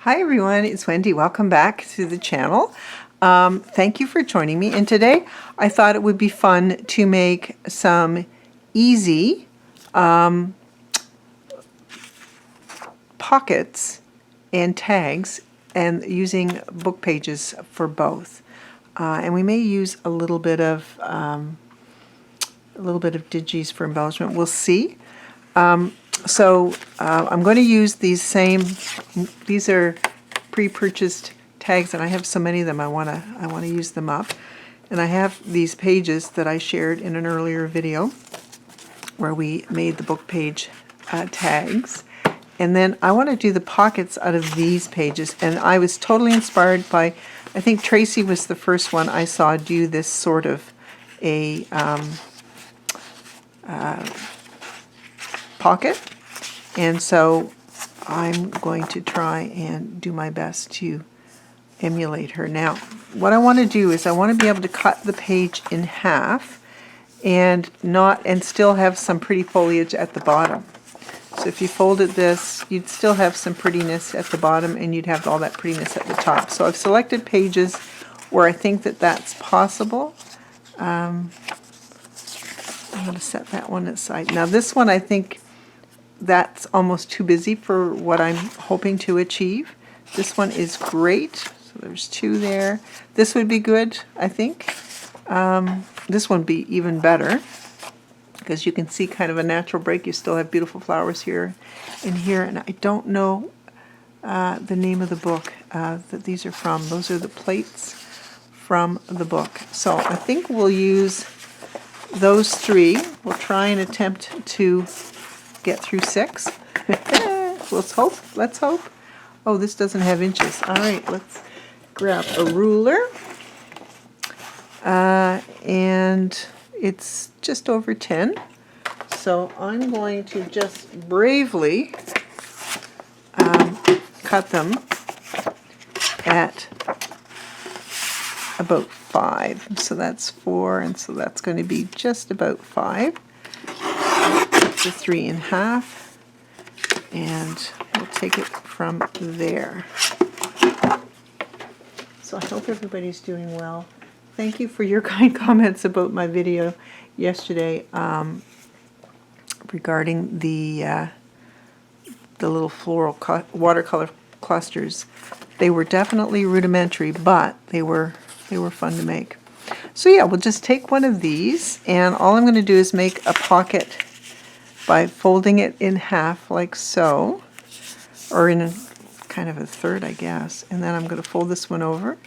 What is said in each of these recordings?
Hi everyone, it's Wendy. Welcome back to the channel. Thank you for joining me. And today I thought it would be fun to make some easy pockets and tags and using book pages for both. And we may use a little bit of digis for embellishment. We'll see. So I'm going to use these are pre-purchased tags, and I have so many of them I want to use them up. And I have these pages that I shared in an earlier video where we made the book page tags. And then I want to do the pockets out of these pages, and I was totally inspired by, I think Tracie was the first one I saw do this sort of a pocket, and so I'm going to try and do my best to emulate her. Now what I want to do is I want to be able to cut the page in half and still have some pretty foliage at the bottom. So if you folded this, you'd still have some prettiness at the bottom and you'd have all that prettiness at the top. So I've selected pages where I think that that's possible. I'm going to set that one aside. Now this one, I think that's almost too busy for what I'm hoping to achieve. This one is great. So there's two there. This would be good, I think. This one would be even better because you can see kind of a natural break. You still have beautiful flowers here and here. And I don't know the name of the book that these are from. Those are the plates from the book. So I think we'll use those three. We'll try and attempt to get through 6. Let's hope. Oh, this doesn't have inches. All right, let's grab a ruler. And it's just over 10. So I'm going to just bravely cut them at about 5. So that's 4, and so that's going to be just about 5. The 3 in half, and we'll take it from there. So I hope everybody's doing well. Thank you for your kind comments about my video yesterday regarding the little floral watercolor clusters. They were definitely rudimentary, but they were fun to make. So yeah, we'll just take one of these, and all I'm going to do is make a pocket by folding it in half like so, or in a kind of a third, I guess. And then I'm going to fold this one over.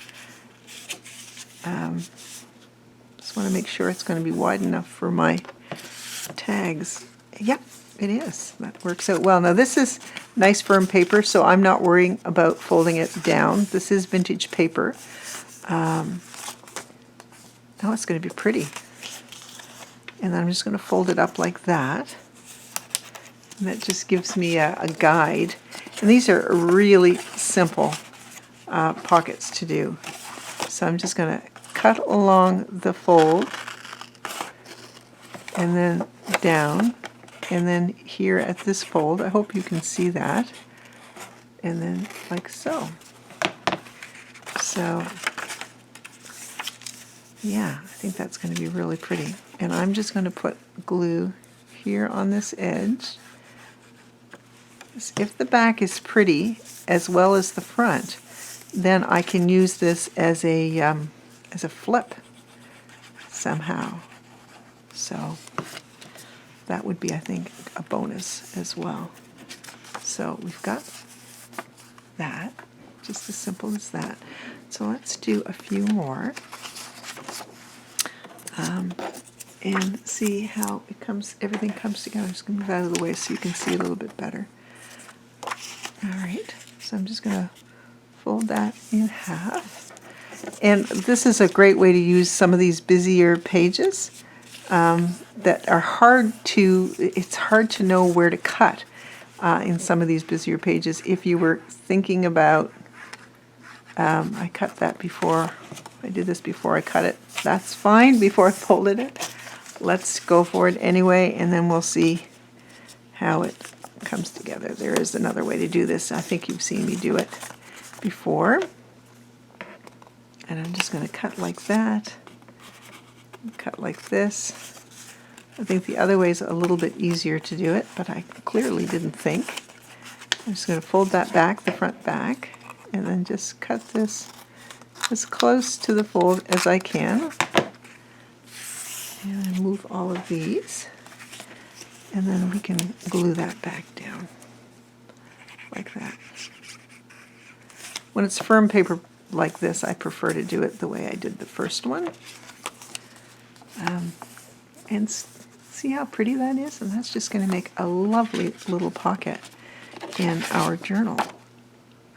Just want to make sure it's going to be wide enough for my tags. Yeah, it is. That works out well. Now this is nice firm paper, so I'm not worrying about folding it down. This is vintage paper. Now it's going to be pretty. And then I'm just going to fold it up like that. And that just gives me a guide. And these are really simple pockets to do. So I'm just going to cut along the fold and then down, and then here at this fold. I hope you can see that. And then like so. So yeah, I think that's going to be really pretty. And I'm just going to put glue here on this edge. If the back is pretty as well as the front, then I can use this as a flip somehow. So that would be, I think, a bonus as well. So we've got that, just as simple as that. So let's do a few more and see how it comes. Everything comes together. I'm just going to move out of the way so you can see it a little bit better. Alright, so I'm just going to fold that in half. And this is a great way to use some of these busier pages that are it's hard to know where to cut in some of these busier pages. If you were thinking about, I cut that before, I did this before I cut it. That's fine, before I folded it. Let's go for it anyway, and then we'll see how it comes together. There is another way to do this. I think you've seen me do it. before. And I'm just going to cut like that, cut like this. I think the other way is a little bit easier to do it, but I clearly didn't think. I'm just going to fold that back, the front back, and then just cut this as close to the fold as I can. And move all of these, and then we can glue that back down like that. When it's firm paper like this, I prefer to do it the way I did the first one. And see how pretty that is? And that's just going to make a lovely little pocket in our journal.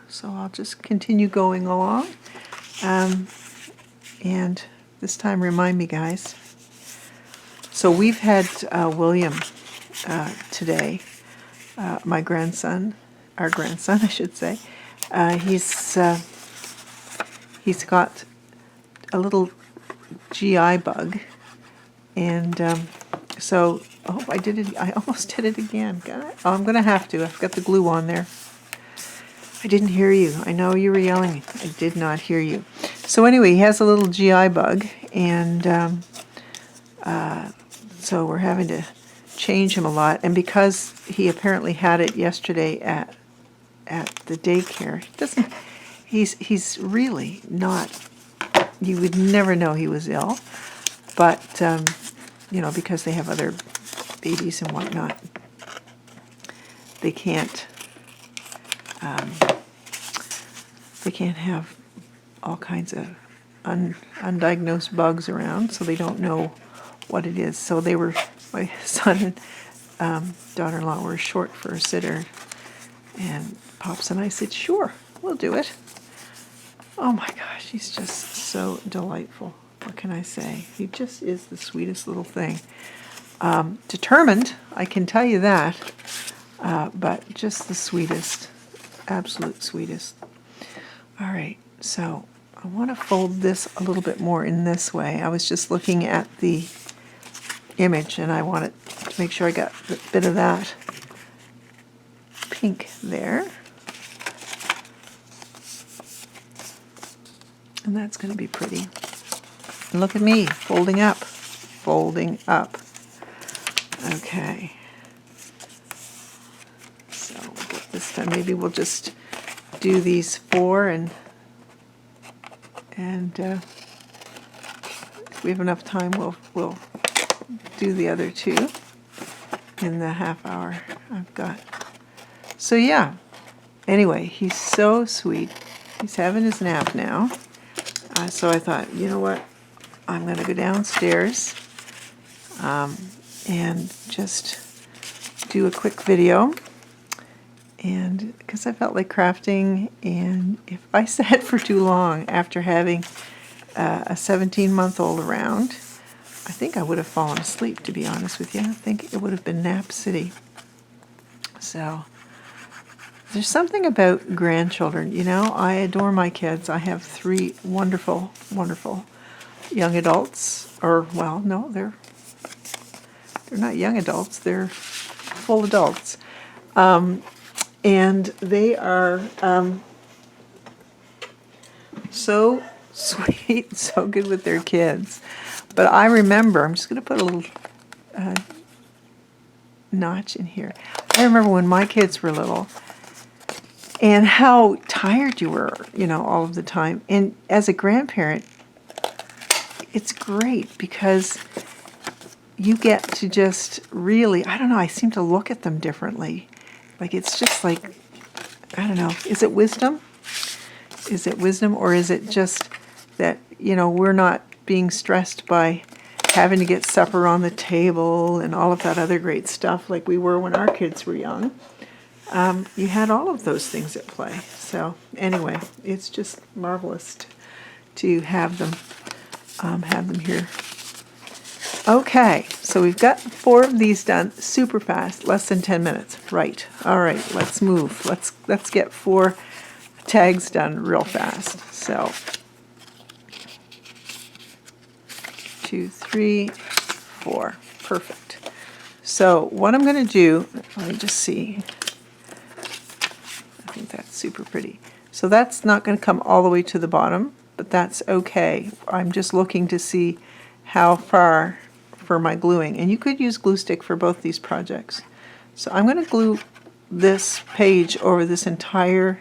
So I'll just continue going along. And this time, remind me, guys. So we've had William today, my grandson, our grandson, I should say. He's got a little GI bug, and so I did it. I almost did it again. Oh, I'm gonna have to. I've got the glue on there. I didn't hear you. I know you were yelling. I did not hear you. So anyway, he has a little GI bug, and so we're having to change him a lot. And because he apparently had it yesterday at the daycare, he's really not. You would never know he was ill, but you know, because they have other babies and whatnot, they can't have all kinds of undiagnosed bugs around, so they don't know what it is. So they were, my son and daughter-in-law were short for a sitter, and Pops and I said, sure, we'll do it. Oh my gosh, he's just so delightful. What can I say? He just is the sweetest little thing. Determined, I can tell you that, but just the sweetest, absolute sweetest. All right, so I want to fold this a little bit more in this way. I was just looking at the image, and I wanted to make sure I got a bit of that pink there. And that's going to be pretty. And look at me, folding up, folding up. Okay. So this time maybe we'll just do these 4, and if we have enough time, we'll do the other 2 in the half hour I've got. So yeah. Anyway, he's so sweet. He's having his nap now. So I thought, you know what? I'm going to go downstairs and just do a quick video. And because I felt like crafting, and if I sat for too long after having a 17-month-old around, I think I would have fallen asleep, to be honest with you. I think it would have been nap city. So there's something about grandchildren. You know, I adore my kids. I have 3 wonderful, wonderful young adults. Or, well, no, they're not young adults. They're full adults. And they are so sweet, so good with their kids. But I remember, I'm just going to put a little notch in here. I remember when my kids were little, and how tired you were, you know, all of the time. And as a grandparent, it's great because you get to just really, I don't know, I seem to look at them differently. Like, it's just like, I don't know, is it wisdom? Is it wisdom, or is it just that, you know, we're not being stressed by having to get supper on the table and all of that other great stuff like we were when our kids were young? You had all of those things at play. So anyway, it's just marvelous to have them here. Okay, so we've got 4 of these done super fast, less than 10 minutes. Right. All right, let's move. Let's get 4 tags done real fast. So 2, 3, 4. Perfect. So what I'm going to do, let me just see. I think that's super pretty. So that's not going to come all the way to the bottom, but that's okay. I'm just looking to see how far for my gluing. And you could use glue stick for both these projects. So I'm going to glue this page over this entire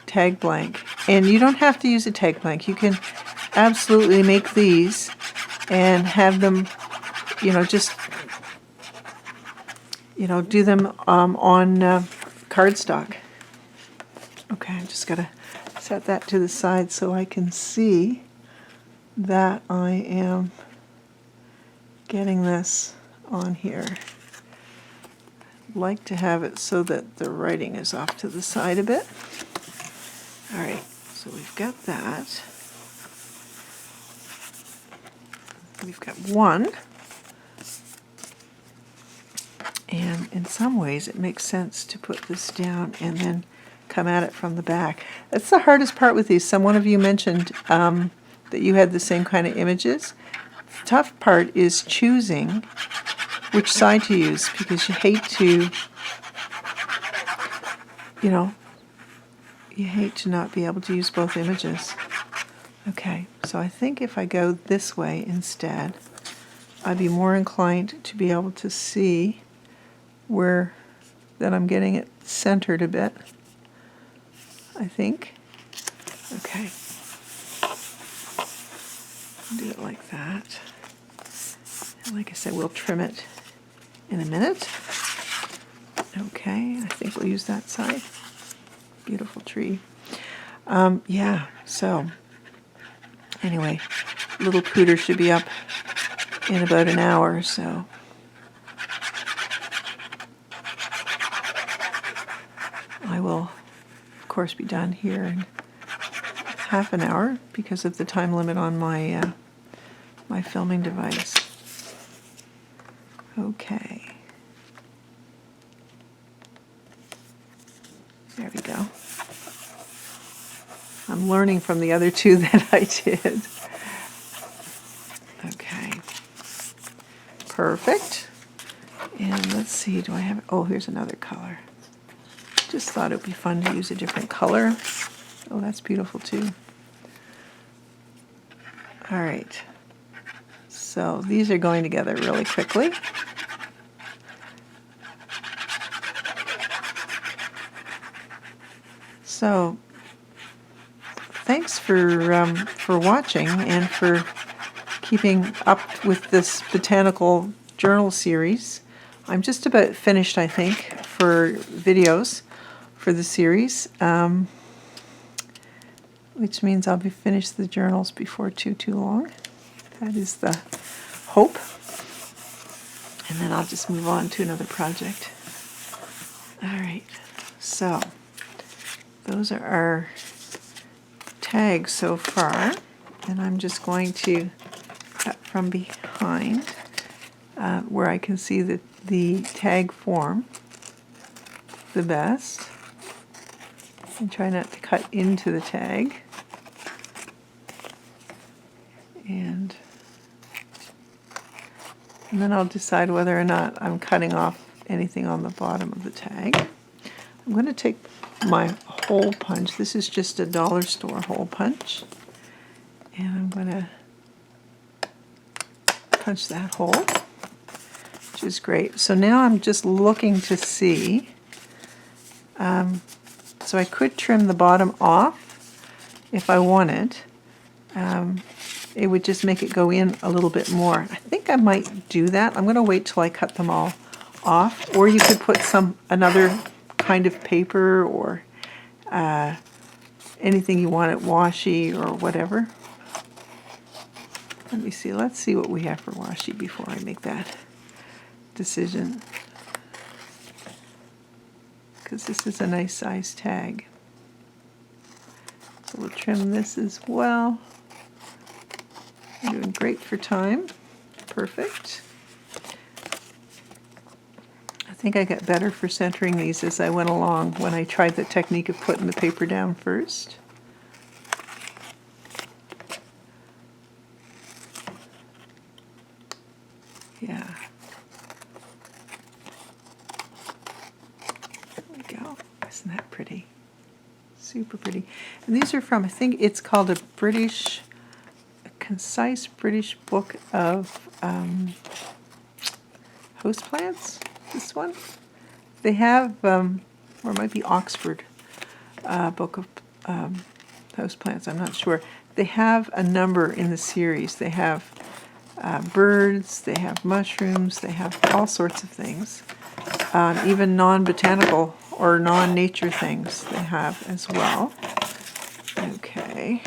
tag blank. And you don't have to use a tag blank. You can absolutely make these and have them, just, do them on cardstock. Okay, I'm just going to set that to the side so I can see that I am getting this on here. I'd like to have it so that the writing is off to the side a bit. All right, so we've got that. We've got one. And in some ways it makes sense to put this down and then come at it from the back. That's the hardest part with these. One of you mentioned that you had the same kind of images. The tough part is choosing which side to use, because you hate to, you hate to not be able to use both images. Okay, so I think if I go this way instead, I'd be more inclined to be able to see where that I'm getting it centered a bit, I think. Okay. Do it like that. And like I said, we'll trim it in a minute. Okay, I think we'll use that side. Beautiful tree. Yeah, so anyway, little Pooter should be up in about an hour or so. I will, of course, be done here in half an hour because of the time limit on my my filming device. Okay. There we go. I'm learning from the other two that I did. Okay. Perfect. And let's see, do I have, oh, here's another color. Just thought it would be fun to use a different color. Oh, that's beautiful too. All right. So these are going together really quickly. So thanks for watching and for keeping up with this botanical journal series. I'm just about finished, I think, for videos for the series, which means I'll be finished the journals before too long. That is the hope. And then I'll just move on to another project. All right, so those are our tags so far, and I'm just going to cut from behind where I can see the tag form the best, and try not to cut into the tag. And then I'll decide whether or not I'm cutting off anything on the bottom of the tag. I'm going to take my hole punch. This is just a dollar store hole punch. And I'm going to punch that hole, which is great. So now I'm just looking to see. So I could trim the bottom off if I wanted. It would just make it go in a little bit more. I think I might do that. I'm going to wait till I cut them all off. Or you could put another kind of paper or anything you want at washi or whatever. Let me see. Let's see what we have for washi before I make that decision. Because this is a nice size tag. So we'll trim this as well. I'm doing great for time. Perfect. I think I got better for centering these as I went along when I tried the technique of putting the paper down first. Yeah. There we go. Isn't that pretty? Super pretty. And these are from, I think it's called a concise British book of houseplants, this one. They have, or it might be Oxford book of houseplants, I'm not sure. They have a number in the series. They have birds, they have mushrooms, they have all sorts of things. Even non-botanical or non-nature things they have as well. Okay.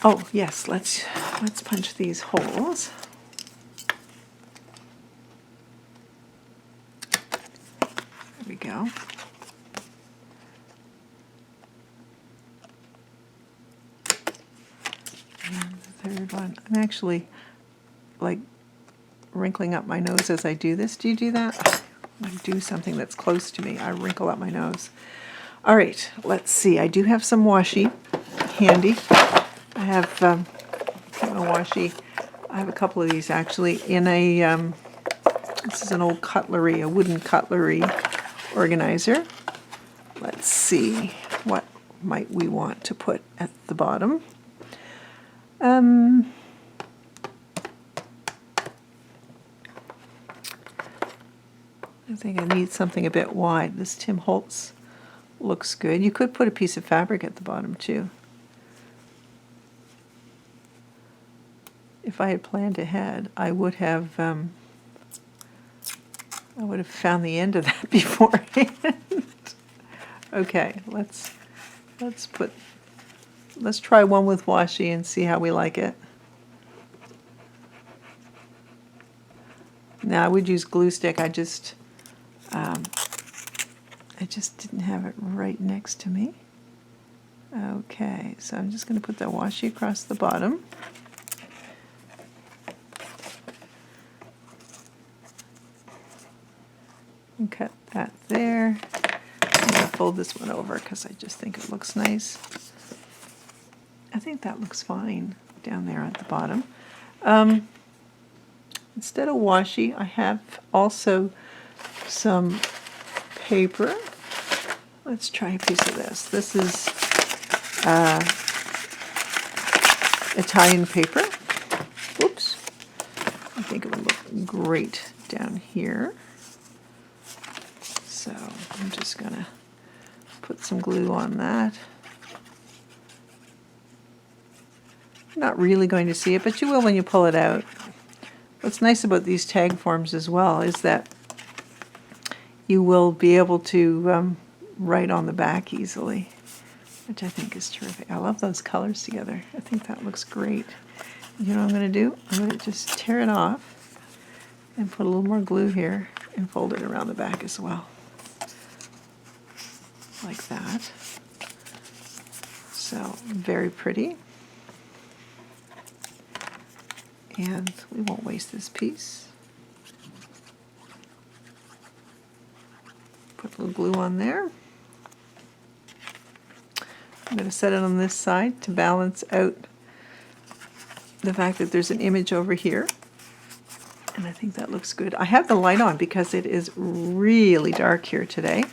Oh yes, let's punch these holes. There we go. And the third one. I'm actually like wrinkling up my nose as I do this. Do you do that? I do something that's close to me. I wrinkle up my nose. All right, let's see. I do have some washi handy. I have a washi. I have a couple of these actually in a, this is an old cutlery, a wooden cutlery organizer. Let's see, what might we want to put at the bottom? I think I need something a bit wide. This Tim Holtz looks good. You could put a piece of fabric at the bottom too. If I had planned ahead, I would have found the end of that beforehand. Okay, let's try one with washi and see how we like it. Now I would use glue stick. I just didn't have it right next to me. Okay, so I'm just going to put that washi across the bottom. And cut that there. I'm going to fold this one over because I just think it looks nice. I think that looks fine down there at the bottom. Instead of washi, I have also some paper. Let's try a piece of this. This is Italian paper. Oops. I think it would look great down here. So I'm just going to put some glue on that. You're not really going to see it, but you will when you pull it out. What's nice about these tag forms as well is that you will be able to write on the back easily, which I think is terrific. I love those colors together. I think that looks great. You know what I'm going to do? I'm going to just tear it off and put a little more glue here and fold it around the back as well. Like that. So, very pretty. And we won't waste this piece. Put a little glue on there. I'm going to set it on this side to balance out the fact that there's an image over here. And I think that looks good. I have the light on because it is really dark here today.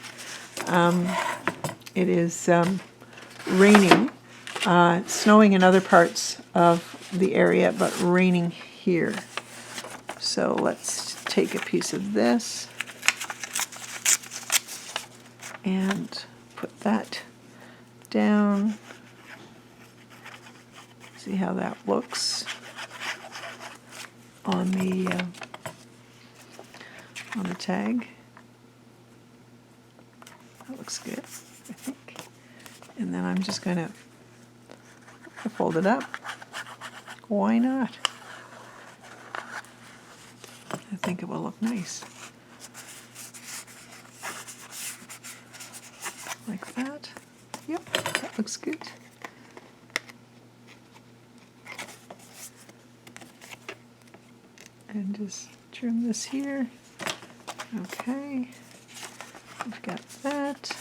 It is raining, snowing in other parts of the area, but raining here. So let's take a piece of this and put that down. See how that looks on the tag. That looks good, I think. And then I'm just going to fold it up. Why not? I think it will look nice. Like that. Yep, that looks good. And just trim this here. Okay. We've got that.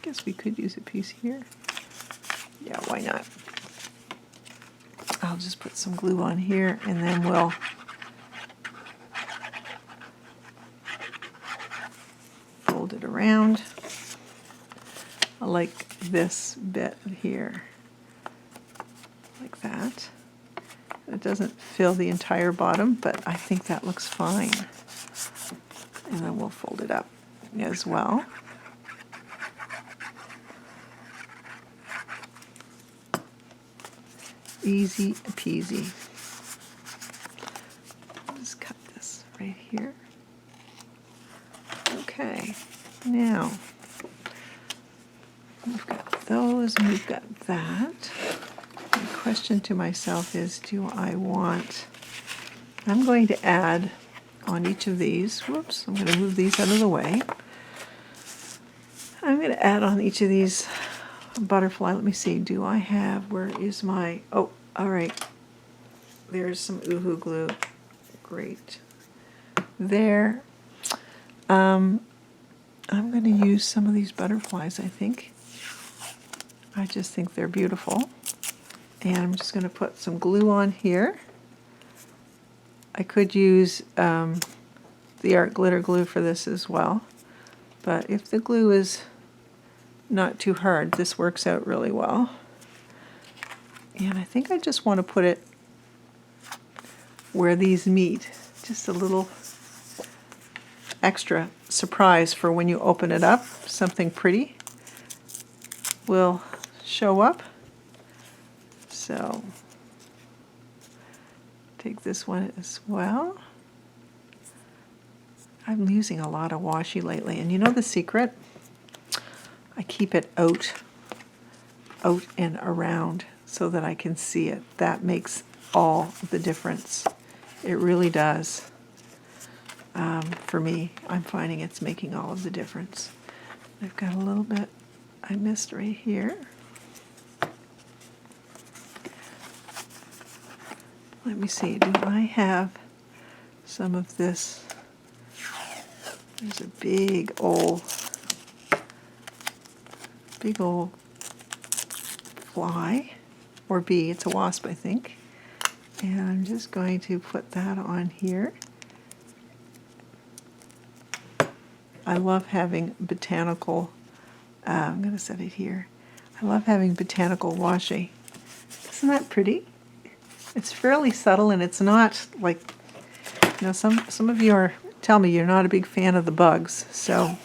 Guess we could use a piece here. Yeah, why not? I'll just put some glue on here and then we'll fold it around. I like this bit here, like that. It doesn't fill the entire bottom, but I think that looks fine. And then we'll fold it up as well. Easy peasy. Just cut this right here. Okay, now we've got those and we've got that. The question to myself is, do I want, I'm going to add on each of these, whoops, I'm going to move these out of the way. I'm going to add on each of these butterfly. Let me see, do I have, where is my, oh, all right, there's some Uhu glue. Great. There. I'm going to use some of these butterflies, I think. I just think they're beautiful. And I'm just going to put some glue on here. I could use the art glitter glue for this as well. But if the glue is not too hard, this works out really well. And I think I just want to put it where these meet. Just a little extra surprise for when you open it up. Something pretty will show up. So take this one as well. I'm using a lot of washi lately, and you know the secret? I keep it out and around so that I can see it. That makes all the difference. It really does. For me, I'm finding it's making all of the difference. I've got a little bit I missed right here. Let me see, do I have some of this? There's a big old fly, or bee, it's a wasp, I think. And I'm just going to put that on here. I love having botanical, I'm going to set it here. I love having botanical washi. Isn't that pretty? It's fairly subtle, and it's not like, you know, some of you tell me you're not a big fan of the bugs, so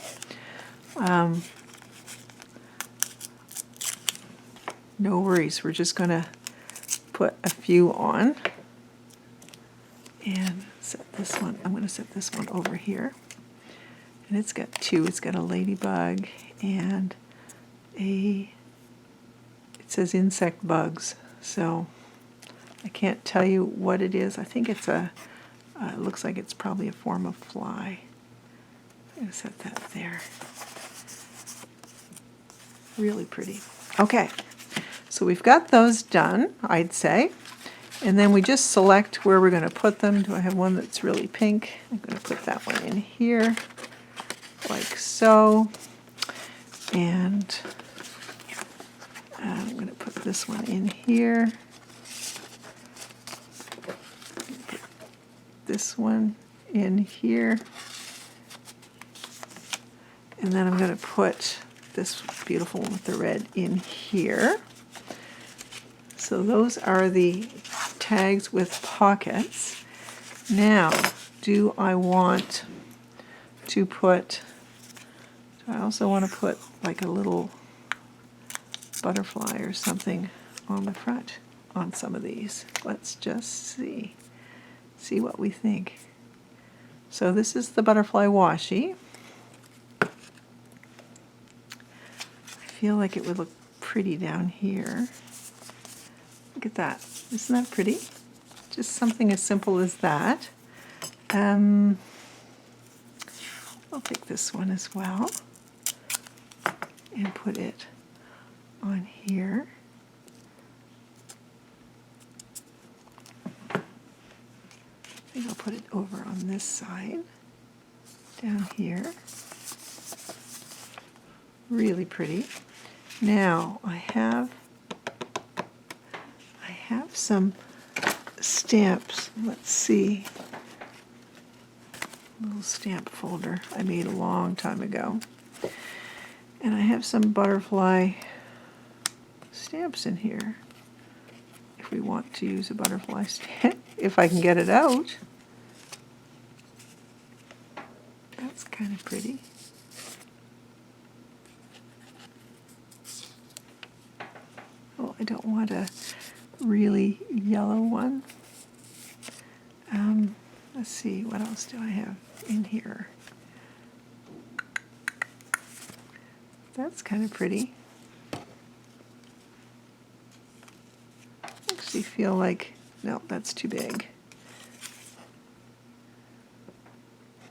no worries. We're just going to put a few on and set this one. I'm going to set this one over here. And it's got two. It's got a ladybug and it says insect bugs. So I can't tell you what it is. I think it's it looks like it's probably a form of fly. I'm going to set that there. Really pretty. Okay, so we've got those done, I'd say. And then we just select where we're going to put them. Do I have one that's really pink? I'm going to put that one in here, like so. And I'm going to put this one in here. Put this one in here. And then I'm going to put this beautiful one with the red in here. So those are the tags with pockets. Now, do I want to put, do I also want to put like a little butterfly or something on the front on some of these? Let's just see what we think. So this is the butterfly washi. I feel like it would look pretty down here. Look at that. Isn't that pretty? Just something as simple as that. I'll take this one as well and put it on here. I think I'll put it over on this side, down here. Really pretty. Now I have some stamps. Let's see. little stamp folder I made a long time ago. And I have some butterfly stamps in here. If we want to use a butterfly stamp, if I can get it out. That's kind of pretty. Oh, I don't want a really yellow one. Let's see, what else do I have in here? That's kind of pretty. Actually feel like, no, that's too big.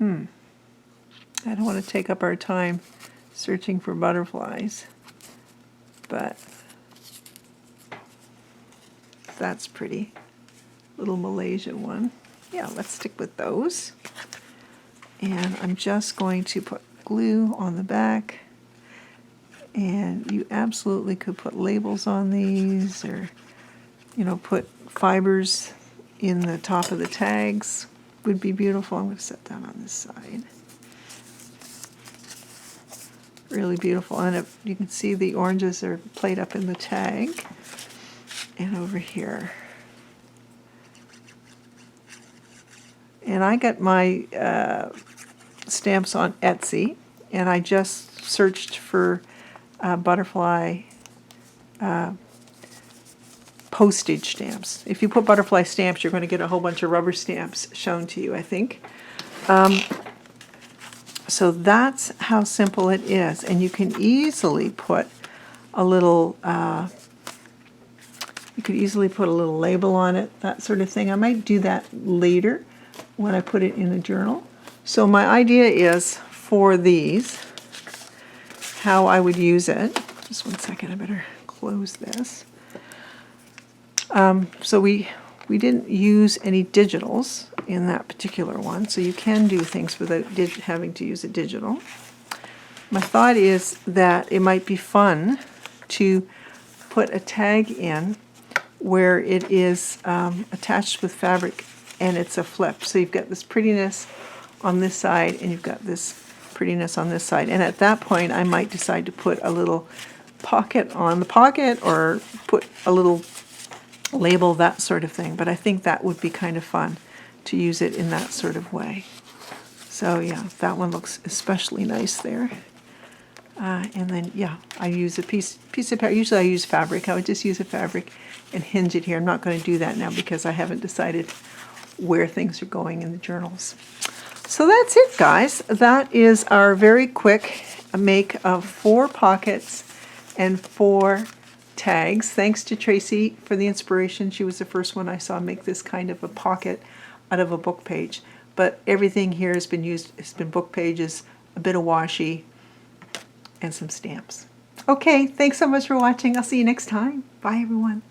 I don't want to take up our time searching for butterflies, but that's pretty. Little Malaysian one. Yeah, let's stick with those. And I'm just going to put glue on the back. And you absolutely could put labels on these, or, you know, put fibers in the top of the tags. Would be beautiful. I'm going to set that on this side. Really beautiful. And if you can see the oranges are played up in the tag. And over here. And I got my stamps on Etsy, and I just searched for butterfly postage stamps. If you put butterfly stamps, you're going to get a whole bunch of rubber stamps shown to you, I think. So that's how simple it is, and you can easily put a little label on it, that sort of thing. I might do that later when I put it in a journal. So my idea is for these, how I would use it. Just one second, I better close this. So we didn't use any digitals in that particular one, so you can do things without having to use a digital. My thought is that it might be fun to put a tag in where it is attached with fabric and it's a flip. So you've got this prettiness on this side and you've got this prettiness on this side. And at that point I might decide to put a little pocket on the pocket or put a little label, that sort of thing. But I think that would be kind of fun to use it in that sort of way. So yeah, that one looks especially nice there. And then, yeah, I use a piece of fabric. Usually I use fabric. I would just use a fabric and hinge it here. I'm not going to do that now because I haven't decided where things are going in the journals. So that's it, guys. That is our very quick make of 4 pockets and 4 tags. Thanks to Tracie for the inspiration. She was the first one I saw make this kind of a pocket out of a book page. But everything here has been used. It's been book pages, a bit of washi, and some stamps. Okay, thanks so much for watching. I'll see you next time. Bye, everyone.